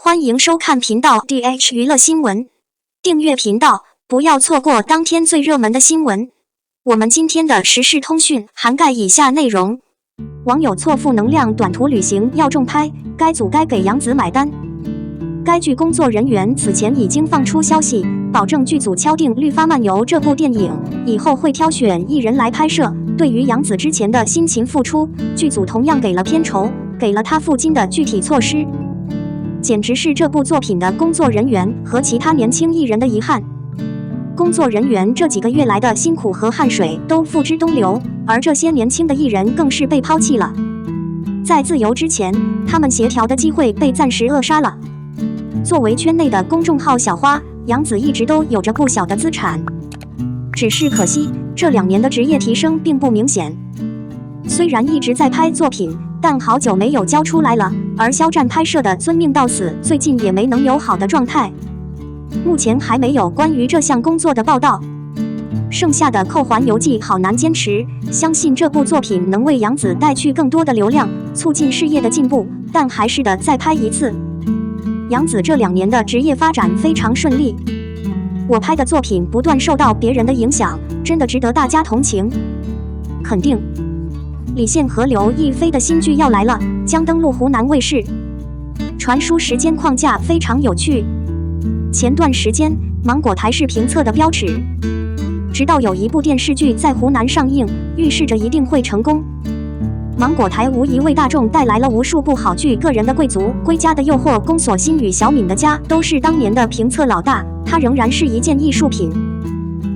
欢迎收看频道 DH 娱乐新闻，订阅频道，不要错过当天最热门的新闻。我们今天的时事通讯涵盖以下内容：网友错负能量短途旅行要重拍，该组该给杨紫买单。该剧工作人员此前已经放出消息，保证剧组敲定《绿发漫游》这部电影以后会挑选艺人来拍摄。对于杨紫之前的辛勤付出，剧组同样给了片酬，给了她付金的具体措施。简直是这部作品的工作人员和其他年轻艺人的遗憾。工作人员这几个月来的辛苦和汗水都付之东流，而这些年轻的艺人更是被抛弃了。在自由之前，他们协调的机会被暂时扼杀了。作为圈内的公众号小花，杨紫一直都有着不小的资产，只是可惜这2年的职业提升并不明显。虽然一直在拍作品，但好久没有交出来了，而肖战拍摄的《遵命到死》最近也没能有好的状态。目前还没有关于这项工作的报道。剩下的《扣环游记》好难坚持，相信这部作品能为杨紫带去更多的流量，促进事业的进步，但还是得再拍一次。杨紫这2年的职业发展非常顺利，我拍的作品不断受到别人的影响，真的值得大家同情。肯定。李现和刘亦菲的新剧要来了，将登陆湖南卫视。传输时间框架非常有趣。前段时间，芒果台是评测的标尺，直到有一部电视剧在湖南上映，预示着一定会成功。芒果台无疑为大众带来了无数部好剧，个人的贵族、归家的诱惑、宫锁心与小敏的家都是当年的评测老大，它仍然是一件艺术品。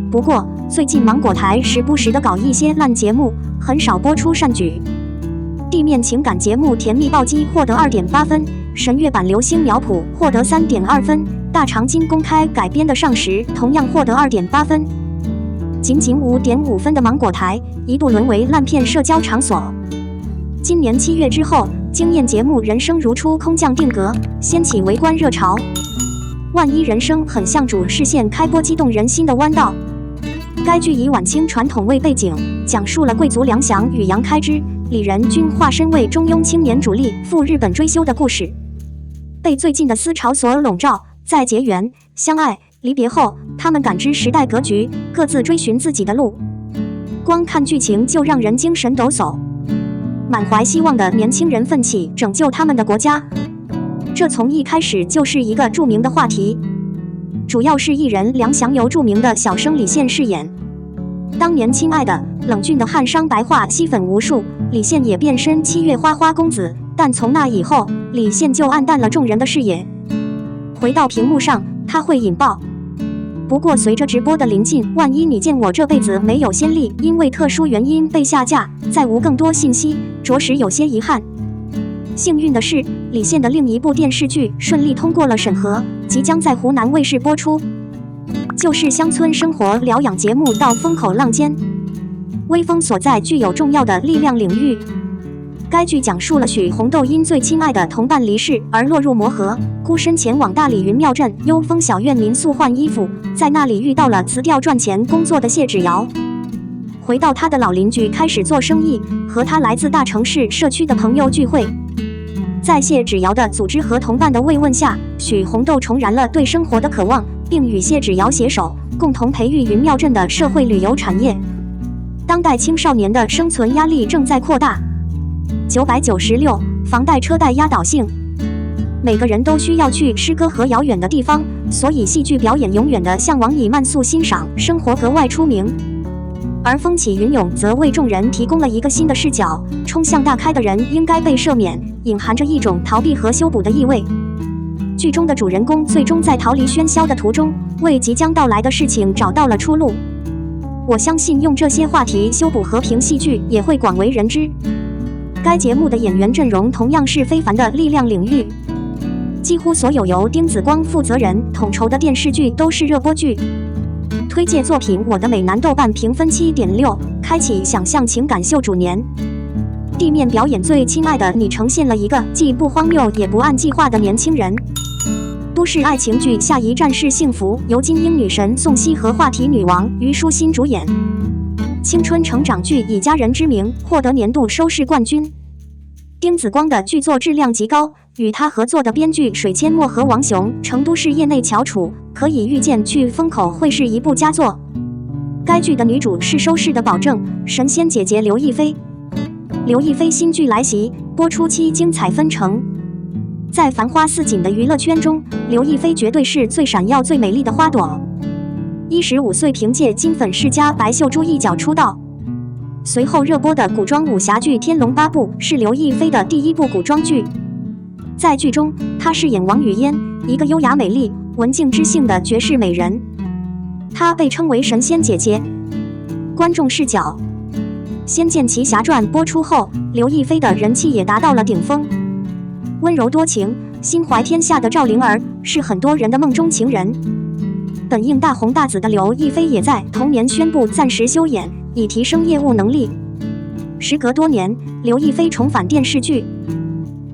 不过，最近芒果台时不时的搞一些烂节目，很少播出善剧。地面情感节目《甜蜜暴击》获得 2.8 分，神乐版《流星苗圃》获得 3.2 分，大长今公开改编的《上时》同样获得 2.8 分。仅仅 5.5 分的芒果台一度沦为烂片社交场所。今年7月之后，惊艳节目《人生如初》空降定格，掀起围观热潮。万一人生很像主视线开播，激动人心的弯道。该剧以晚清传统为背景，讲述了贵族梁祥与杨开之、李仁均化身为中庸青年主力赴日本追修的故事。被最近的思潮所笼罩，在结缘、相爱、离别后，他们感知时代格局，各自追寻自己的路。光看剧情就让人精神抖擞。满怀希望的年轻人奋起拯救他们的国家，这从一开始就是一个著名的话题。主要是艺人梁祥由著名的小生李现饰演。当年亲爱的冷峻的汉商白话吸粉无数，李现也变身7月花花公子，但从那以后，李现就暗淡了众人的视野。回到屏幕上，他会引爆。不过随着直播的临近，万一你见我这辈子没有先例，因为特殊原因被下架，再无更多信息，着实有些遗憾。幸运的是，李现的另一部电视剧顺利通过了审核，即将在湖南卫视播出，就是乡村生活疗养节目《到风口浪尖》。微风所在具有重要的力量领域。该剧讲述了许红豆因最亲爱的同伴离世而落入魔河，孤身前往大理云庙镇幽风小院民宿换衣服，在那里遇到了辞掉赚钱工作的谢芷瑶。回到他的老邻居开始做生意，和他来自大城市社区的朋友聚会。在谢芷瑶的组织和同伴的慰问下，许红豆重燃了对生活的渴望，并与谢芷瑶携手，共同培育云庙镇的社会旅游产业。当代青少年的生存压力正在扩大，996房贷车贷压倒性，每个人都需要去诗歌和遥远的地方，所以戏剧表演永远的向往以慢速欣赏生活格外出名。而风起云涌则为众人提供了一个新的视角，冲向大开的人应该被赦免，隐含着一种逃避和修补的意味。剧中的主人公最终在逃离喧嚣的途中，为即将到来的事情找到了出路。我相信用这些话题修补和平戏剧也会广为人知。该节目的演员阵容同样是非凡的力量领域，几乎所有由丁子光负责人统筹的电视剧都是热播剧。推荐作品《我的美男》豆瓣评分 7.6， 开启想象情感秀主年。地面表演最亲爱的你呈现了一个既不荒谬也不按计划的年轻人。都市爱情剧《下一站是幸福》由金鹰女神宋茜和话题女王虞书欣主演。青春成长剧以家人之名获得年度收视冠军。丁子光的剧作质量极高，与他合作的编剧水千墨和王雄，成都市业内翘楚，可以预见去风口会是一部佳作。该剧的女主是收视的保证，神仙姐姐刘亦菲。刘亦菲新剧来袭，播出期精彩纷呈。在繁花似锦的娱乐圈中，刘亦菲绝对是最闪耀、最美丽的花朵。15岁凭借《金粉世家白秀珠》一角出道，随后热播的古装武侠剧《天龙八部》是刘亦菲的第一部古装剧。在剧中，她饰演王语嫣，一个优雅美丽、文静知性的绝世美人。她被称为神仙姐姐。观众视角，《仙剑奇侠传》播出后，刘亦菲的人气也达到了顶峰。温柔多情、心怀天下的赵灵儿是很多人的梦中情人。本应大红大紫的刘亦菲也在同年宣布暂时休演，以提升业务能力。时隔多年，刘亦菲重返电视剧，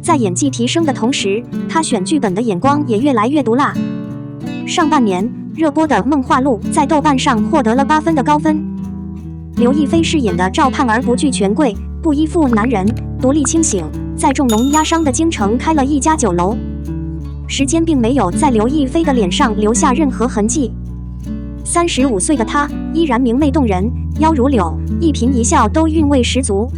在演技提升的同时，她选剧本的眼光也越来越毒辣。上半年热播的《梦话录》在豆瓣上获得了8分的高分。刘亦菲饰演的赵盼儿不惧权贵，不依附男人，独立清醒，在重农压商的京城开了一家酒楼。时间并没有在刘亦菲的脸上留下任何痕迹。35岁的她依然明媚动人，腰如柳，一颦一笑都韵味十足。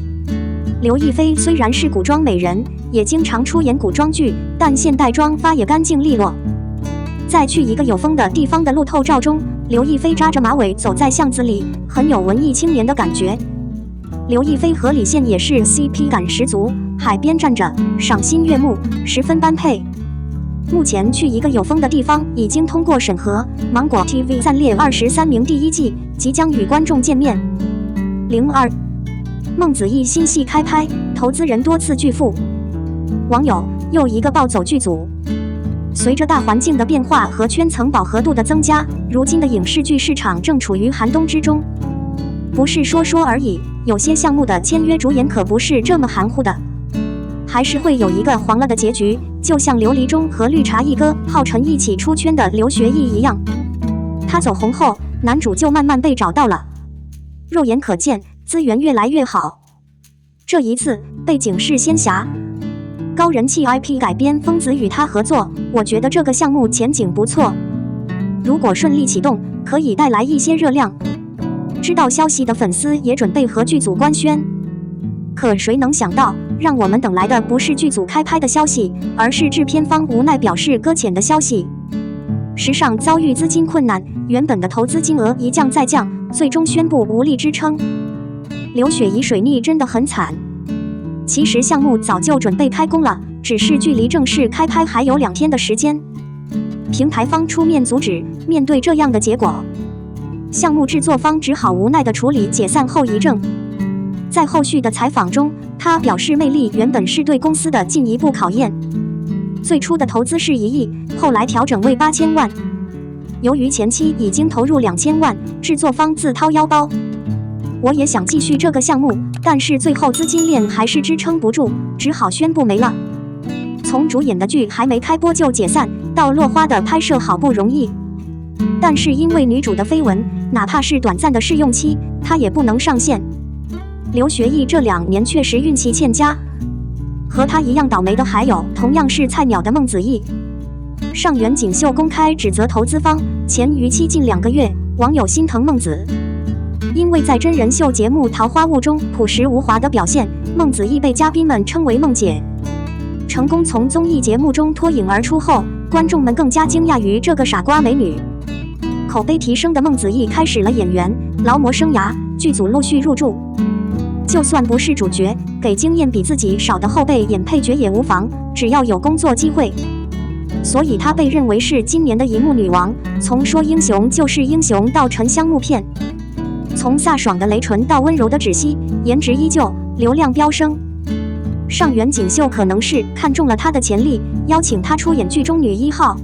刘亦菲虽然是古装美人，也经常出演古装剧，但现代妆发也干净利落。在去一个有风的地方的路透照中，刘亦菲扎着马尾走在巷子里，很有文艺青年的感觉。刘亦菲和李现也是 CP 感十足，海边站着，赏心悦目，十分般配。目前去一个有风的地方已经通过审核，芒果 TV 暂列23名第1季，即将与观众见面。02孟子义新戏开拍，投资人多次拒付。网友又一个暴走剧组。随着大环境的变化和圈层饱和度的增加，如今的影视剧市场正处于寒冬之中。不是说说而已，有些项目的签约主演可不是这么含糊的，还是会有一个黄了的结局，就像琉璃钟和绿茶一哥浩辰一起出圈的刘学义一样。他走红后，男主就慢慢被找到了，肉眼可见，资源越来越好。这一次背景是仙侠，高人气 IP 改编，疯子与他合作，我觉得这个项目前景不错。如果顺利启动，可以带来一些热量。知道消息的粉丝也准备和剧组官宣，可谁能想到，让我们等来的不是剧组开拍的消息，而是制片方无奈表示搁浅的消息。时尚遭遇资金困难，原本的投资金额一降再降，最终宣布无力支撑。刘雪怡水逆真的很惨。其实项目早就准备开工了，只是距离正式开拍还有2天的时间。平台方出面阻止，面对这样的结果，项目制作方只好无奈地处理解散后遗症。在后续的采访中，他表示魅力原本是对公司的进一步考验。最初的投资是1亿，后来调整为8000万。由于前期已经投入2000万，制作方自掏腰包。我也想继续这个项目，但是最后资金链还是支撑不住，只好宣布没了。从主演的剧还没开播就解散，到落花的拍摄好不容易，但是因为女主的绯闻，哪怕是短暂的试用期，她也不能上线。刘学义这2年确实运气欠佳，和他一样倒霉的还有同样是菜鸟的孟子义。上元锦绣公开指责投资方前逾期近2个月，网友心疼孟子。因为在真人秀节目《桃花坞》中朴实无华的表现，孟子义被嘉宾们称为孟姐。成功从综艺节目中脱颖而出后，观众们更加惊讶于这个傻瓜美女。口碑提升的孟子义开始了演员劳模生涯，剧组陆续入驻。就算不是主角，给经验比自己少的后辈演配角也无妨，只要有工作机会。所以她被认为是今年的荧幕女王，从说英雄就是英雄到沉香木片。从飒爽的雷唇到温柔的芷溪，颜值依旧，流量飙升。上元锦绣可能是看中了她的潜力，邀请她出演剧中女1号。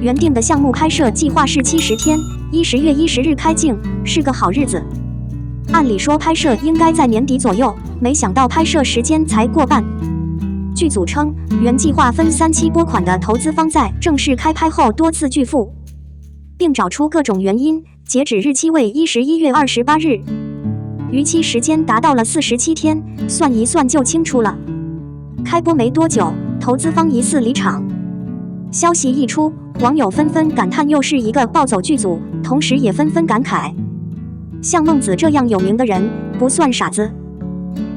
原定的项目拍摄计划是70天，10月10日开镜，是个好日子。按理说拍摄应该在年底左右，没想到拍摄时间才过半。剧组称，原计划分3期拨款的投资方在正式开拍后多次拒付，并找出各种原因。截止日期为11月28日，逾期时间达到了47天，算一算就清楚了。开播没多久，投资方疑似离场。消息一出，网友纷纷感叹又是一个暴走剧组，同时也纷纷感慨，像孟子这样有名的人不算傻子。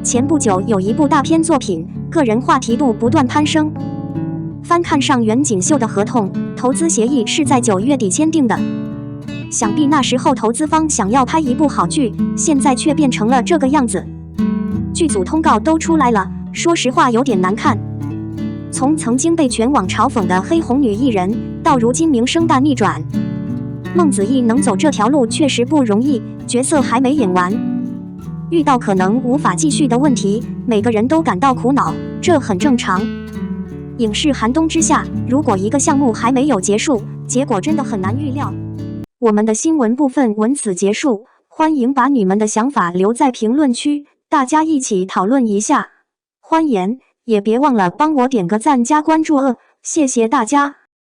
前不久有一部大片作品，个人话题度不断攀升。翻看上元锦绣的合同，投资协议是在9月底签订的。想必那时候投资方想要拍一部好剧，现在却变成了这个样子。剧组通告都出来了，说实话有点难看。从曾经被全网嘲讽的黑红女艺人，到如今名声大逆转，孟子义能走这条路确实不容易，角色还没演完，遇到可能无法继续的问题，每个人都感到苦恼，这很正常。影视寒冬之下，如果一个项目还没有结束，结果真的很难预料。我们的新闻部分文此结束，欢迎把你们的想法留在评论区，大家一起讨论一下。欢迎，也别忘了帮我点个赞加关注谢谢大家。